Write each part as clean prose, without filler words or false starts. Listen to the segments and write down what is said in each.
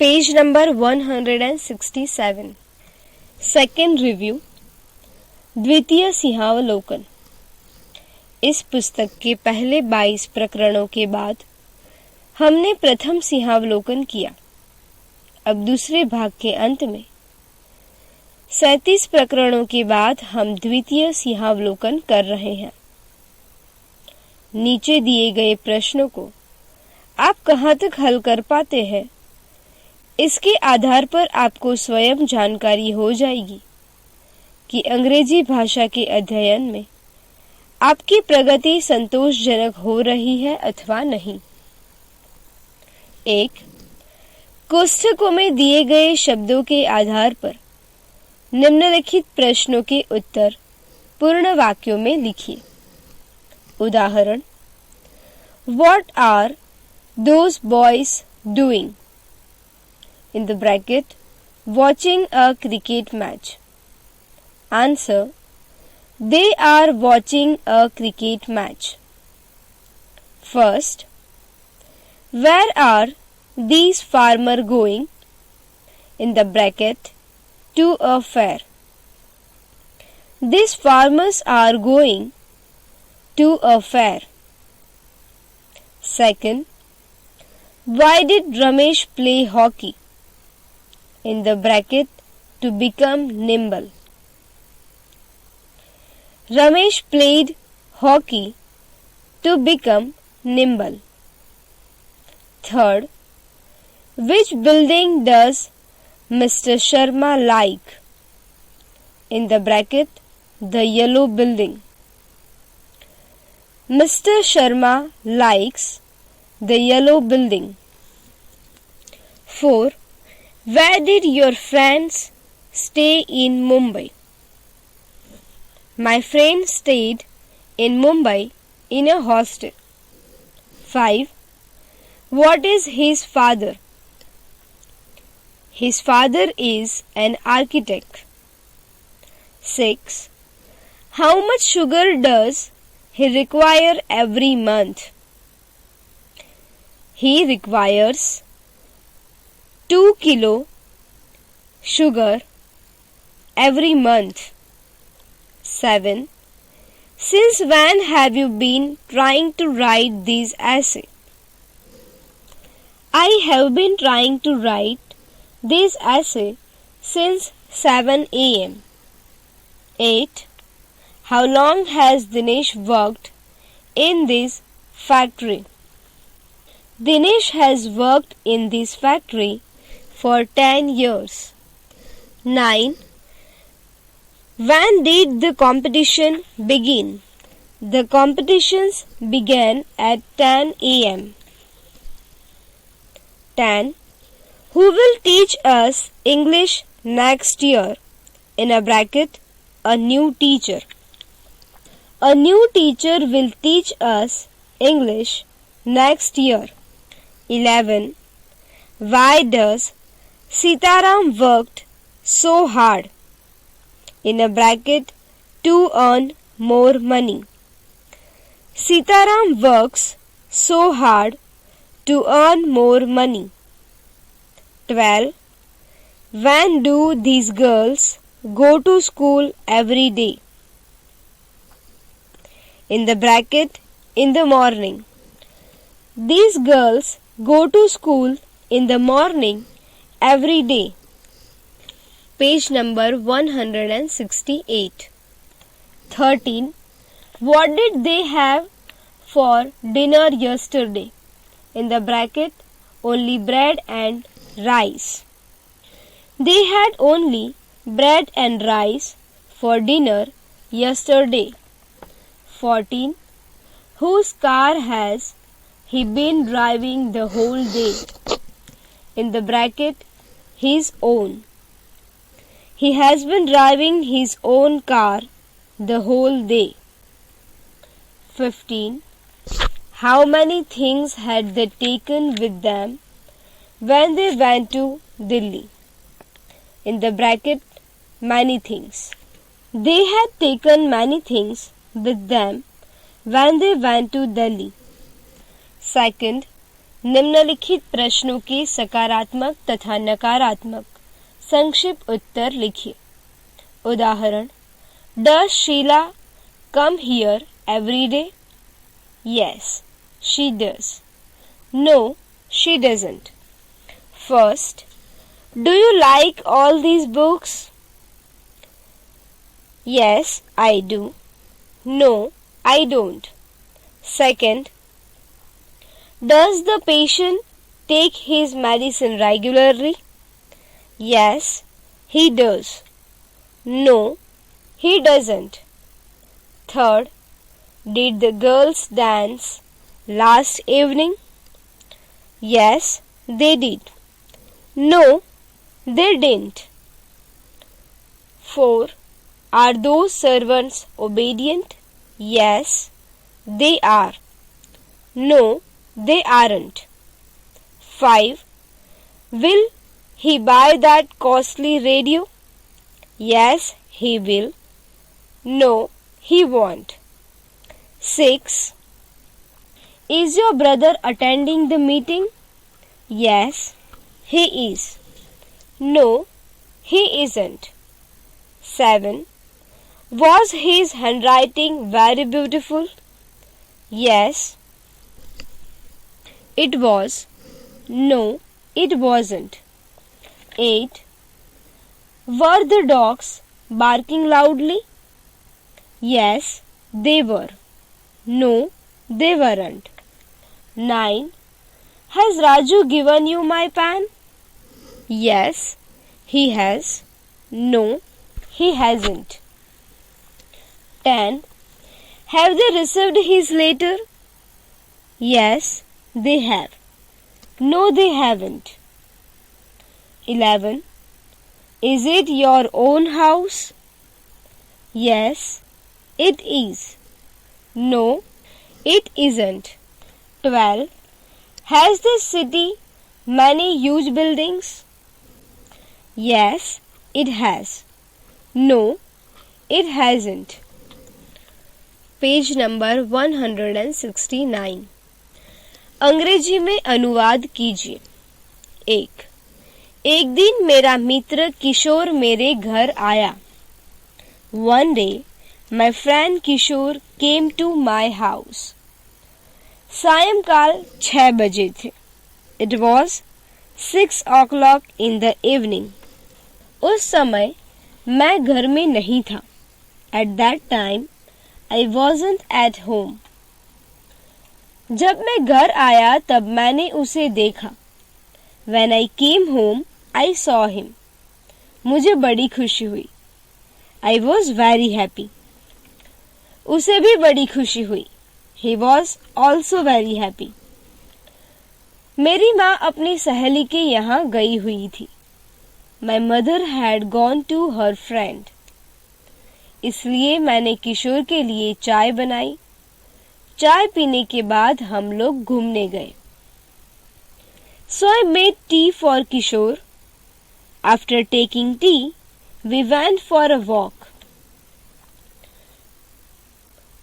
Page number 167। Second review, द्वितीय सिंहावलोकन। इस पुस्तक के पहले 22 प्रकरणों के बाद हमने प्रथम सिंहावलोकन किया। अब दूसरे भाग के अंत में 37 प्रकरणों के बाद हम द्वितीय सिंहावलोकन कर रहे हैं। नीचे दिए गए प्रश्नों को आप कहां तक हल कर पाते हैं, इसके आधार पर आपको स्वयं जानकारी हो जाएगी कि अंग्रेजी भाषा के अध्ययन में आपकी प्रगति संतोषजनक हो रही है अथवा नहीं। 1. कोष्ठकों में दिए गए शब्दों के आधार पर निम्नलिखित प्रश्नों के उत्तर पूर्ण वाक्यों में लिखिए। उदाहरण, What are those boys doing? In the bracket, watching a cricket match. Answer, they are watching a cricket match. First, where are these farmers going? In the bracket, to a fair. These farmers are going to a fair. Second, why did Ramesh play hockey? In the bracket, to become nimble. Ramesh played hockey to become nimble. Third, which building does Mr. Sharma like? In the bracket, the yellow building. Mr. Sharma likes the yellow building. 4. Where did your friends stay in Mumbai? My friend stayed in Mumbai in a hostel. 5. What is his father? His father is an architect. 6. How much sugar does he require every month? He requires 2 kilo sugar every month. 7. Since when have you been trying to write this essay? I have been trying to write this essay since 7 a.m. 8. How long has Dinesh worked in this factory? Dinesh has worked in this factory for 10 years. 9. When did the competition begin? The competitions began at 10 a.m. 10. Who will teach us English next year? In a bracket, a new teacher. A new teacher will teach us English next year. 11. Why does Sitaram worked so hard? In a bracket, to earn more money. Sitaram works so hard to earn more money. 12. When do these girls go to school every day? In the bracket, in the morning. These girls go to school in the morning every day. Page number 168. 13. What did they have for dinner yesterday? In the bracket, only bread and rice. They had only bread and rice for dinner yesterday. 14. Whose car has he been driving the whole day? In the bracket, his own. He has been driving his own car the whole day. 15. How many things had they taken with them when they went to Delhi? In the bracket, many things. They had taken many things with them when they went to Delhi. Second, निम्नलिखित प्रश्नों के सकारात्मक तथा नकारात्मक संक्षिप्त उत्तर लिखिए। उदाहरण, does Sheela come here every day? Yes, she does. No, she doesn't. First, do you like all these books? Yes, I do. No, I don't. Second, does the patient take his medicine regularly? Yes, he does. No, he doesn't. Third, did the girls dance last evening? Yes, they did. No, they didn't. 4. Are those servants obedient? Yes, they are. No, they aren't. 5. Will he buy that costly radio? Yes, he will. No, he won't. 6. Is your brother attending the meeting? Yes, he is. No, he isn't. 7. Was his handwriting very beautiful? Yes, it was. No, it wasn't. 8. Were the dogs barking loudly? Yes, they were. No, they weren't. 9. Has Raju given you my pen? Yes, he has. No, he hasn't. 10. Have they received his letter? Yes, they have. No, they haven't. 11. Is it your own house? Yes, it is. No, it isn't. 12. Has this city many huge buildings? Yes, it has. No, it hasn't. Page number 169। अंग्रेजी में अनुवाद कीजिए। 1. एक दिन मेरा मित्र किशोर मेरे घर आया। One day, my friend Kishore came to my house. सायंकाल 6 बजे थे। It was 6 o'clock in the evening. उस समय मैं घर में नहीं था। At that time, I wasn't at home. जब मैं घर आया तब मैंने उसे देखा। When I came home, I saw him. मुझे बड़ी खुशी हुई। I was very happy. उसे भी बड़ी खुशी हुई। He was also very happy. मेरी माँ अपनी सहेली के यहाँ गई हुई थी। My mother had gone to her friend. इसलिए मैंने किशोर के लिए चाय बनाई। चाय पीने के बाद हम लोग घूमने गए। So I made tea for Kishore. After taking tea, we went for a walk.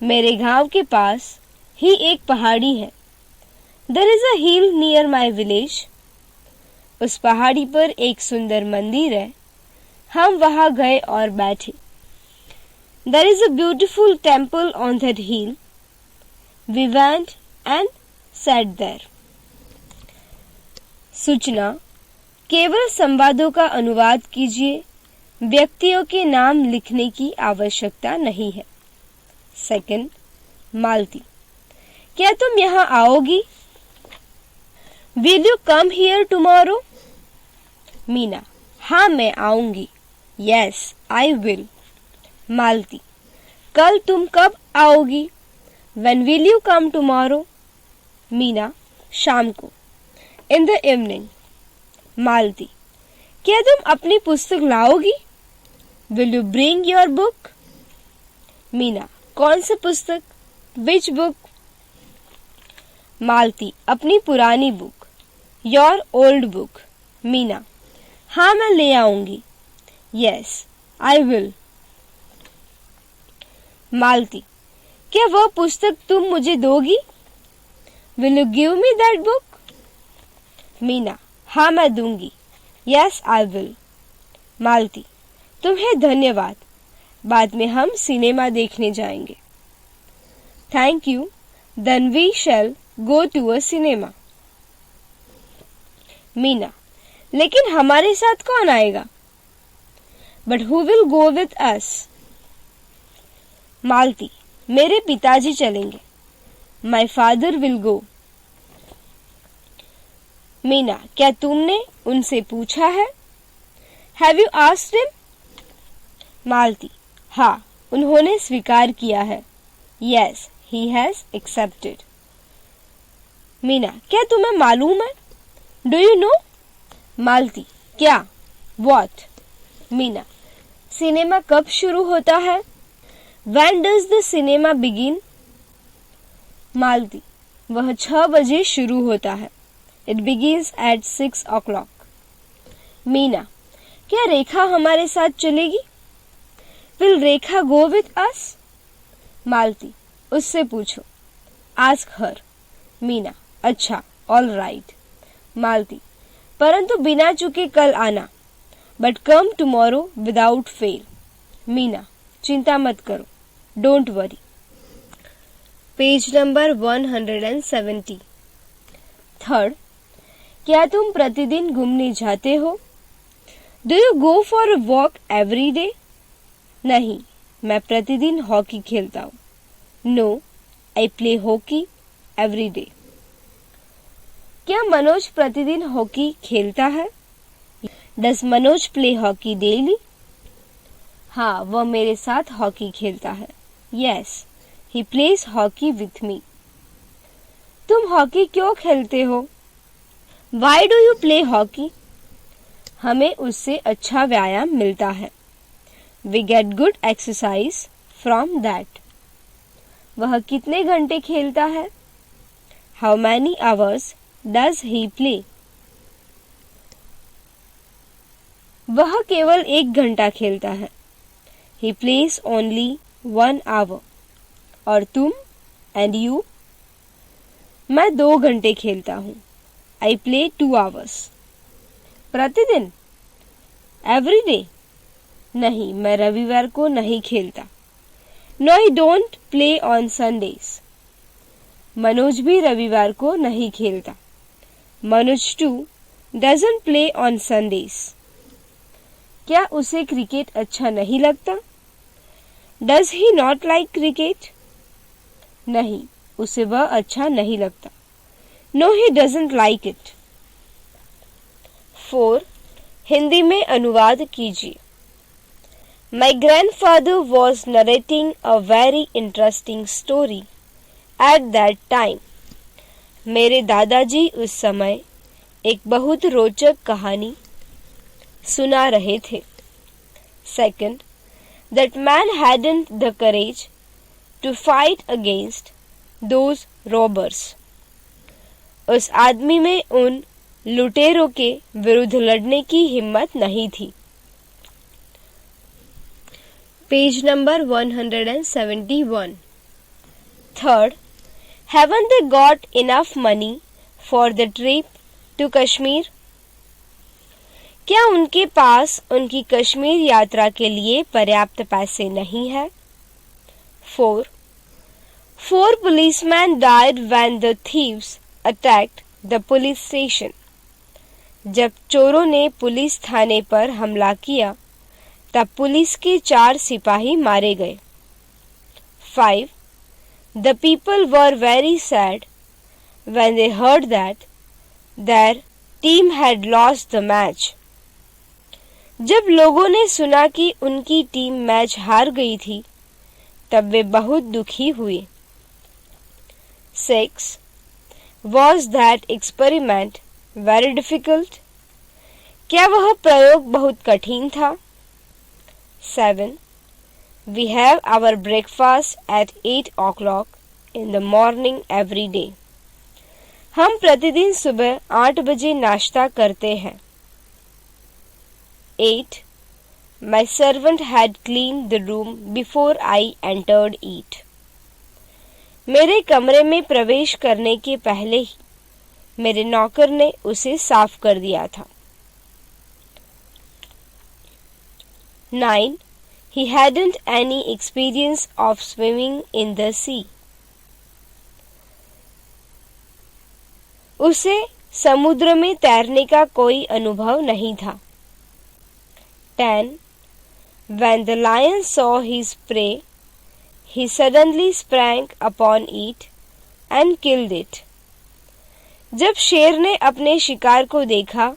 मेरे गांव के पास ही एक पहाड़ी है। There is a hill near my village. उस पहाड़ी पर एक सुंदर मंदिर है। हम वहां गए और बैठे। There is a beautiful temple on that hill. We went and sat there. सूचना: केवल संवादों का अनुवाद कीजिए। व्यक्तियों के नाम लिखने की आवश्यकता नहीं है। सेकंड, मालती, क्या तुम यहाँ आओगी? Will you come here tomorrow? Meena, हाँ मैं आऊंगी। Yes, I will. मालती, कल तुम कब आओगी? When will you come tomorrow? Meena, शाम को। In the evening. मालती, क्या तुम अपनी पुस्तक लाओगी? Will you bring your book? Meena, कौन सी पुस्तक? Which book? मालती, अपनी पुरानी book. Your old book. Meena, हाँ मैं ले आऊंगी। Yes, I will. मालती, क्या वह पुस्तक तुम मुझे दोगी? Will you give me that book? Meena, हाँ मैं दूंगी। Yes I will. मालती, तुम्हें धन्यवाद, बाद में हम सिनेमा देखने जाएंगे। Thank you, then we shall go to a cinema. Meena, लेकिन हमारे साथ कौन आएगा? But who will go with us? Malati, मेरे पिताजी चलेंगे। My father will go. Meena, क्या तुमने उनसे पूछा है? Have you asked him? Malati, हाँ, उन्होंने स्वीकार किया है। Yes, he has accepted. Meena, क्या तुम्हें मालूम है? Do you know? मालती, क्या? व्हाट? मीना, सिनेमा कब शुरू होता है? When does the cinema begin? मालती, वह 6 बजे शुरू होता है। It begins at 6 o'clock. Meena, क्या रेखा हमारे साथ चलेगी? Will Rekha go with us? मालती, उससे पूछो। Ask her. मीना, अच्छा, all right. मालती, परंतु बिना चुके कल आना। But come tomorrow without fail. Meena, चिंता मत करो। Don't worry. Page number 170। Third, क्या तुम प्रतिदिन घूमने जाते हो? Do you go for a walk every day? नहीं, मैं प्रतिदिन हॉकी खेलता हूँ। No, I play hockey every day. क्या मनोज प्रतिदिन हॉकी खेलता है? Does Manoj play hockey daily? हाँ, वह मेरे साथ हॉकी खेलता है। Yes, he plays hockey with me. तुम हॉकी क्यों खेलते हो? Why do you play hockey? हमें उससे अच्छा व्यायाम मिलता है। We get good exercise from that. वह कितने घंटे खेलता है? How many hours does he play? वह केवल 1 घंटा खेलता है। He plays only 1 hour. और तुम? And you? मैं 2 घंटे खेलता हूँ। I play 2 hours. प्रतिदिन? Every day? नहीं, मैं रविवार को नहीं खेलता। No, I don't play on Sundays. Manoj भी रविवार को नहीं खेलता। Manoj too doesn't play on Sundays. क्या उसे क्रिकेट अच्छा नहीं लगता? Does he not like cricket? नहीं, उसे वह अच्छा नहीं लगता। No, he doesn't like it. 4. Hindi में अनुवाद कीजिए। My grandfather was narrating a very interesting story at that time. मेरे दादाजी उस समय एक बहुत रोचक कहानी सुना रहे थे। Second, that man hadn't the courage to fight against those robbers. उस आदमी में उन लुटेरों के विरुद्ध लड़ने की हिम्मत नहीं थी। Page number 171। Third, haven't they got enough money for the trip to Kashmir? क्या उनके पास उनकी कश्मीर यात्रा के लिए पर्याप्त पैसे नहीं है? 4. 4 policemen died when the thieves attacked the police station. जब चोरों ने पुलिस थाने पर हमला किया, तब पुलिस के 4 सिपाही मारे गए। 5. The people were very sad when they heard that their team had lost the match. जब लोगों ने सुना कि उनकी टीम मैच हार गई थी, तब वे बहुत दुखी हुए। 6. Was that experiment very difficult? क्या वह प्रयोग बहुत कठिन था? 7. We have our breakfast at 8 o'clock in the morning every day. हम प्रतिदिन सुबह 8 बजे नाश्ता करते हैं। 8. My servant had cleaned the room before I entered it. मेरे कमरे में प्रवेश करने के पहले ही मेरे नौकर ने उसे साफ कर दिया था। 9. He hadn't any experience of swimming in the sea. उसे समुद्र में तैरने का कोई अनुभव नहीं था। 10. When the lion saw his prey, he suddenly sprang upon it and killed it. जब शेर ने अपने शिकार को देखा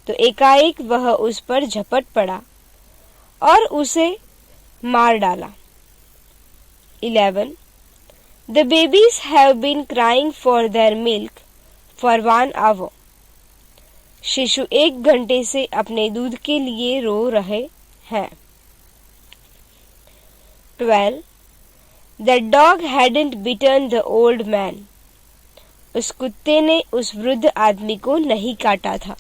तो एकाएक वह उस पर झपट पड़ा और उसे मार डाला। 11. The babies have been crying for their milk for 1 hour. शिशु 1 घंटे से अपने दूध के लिए रो रहे हैं। 12. The dog hadn't bitten the old man. उस कुत्ते ने उस वृद्ध आदमी को नहीं काटा था।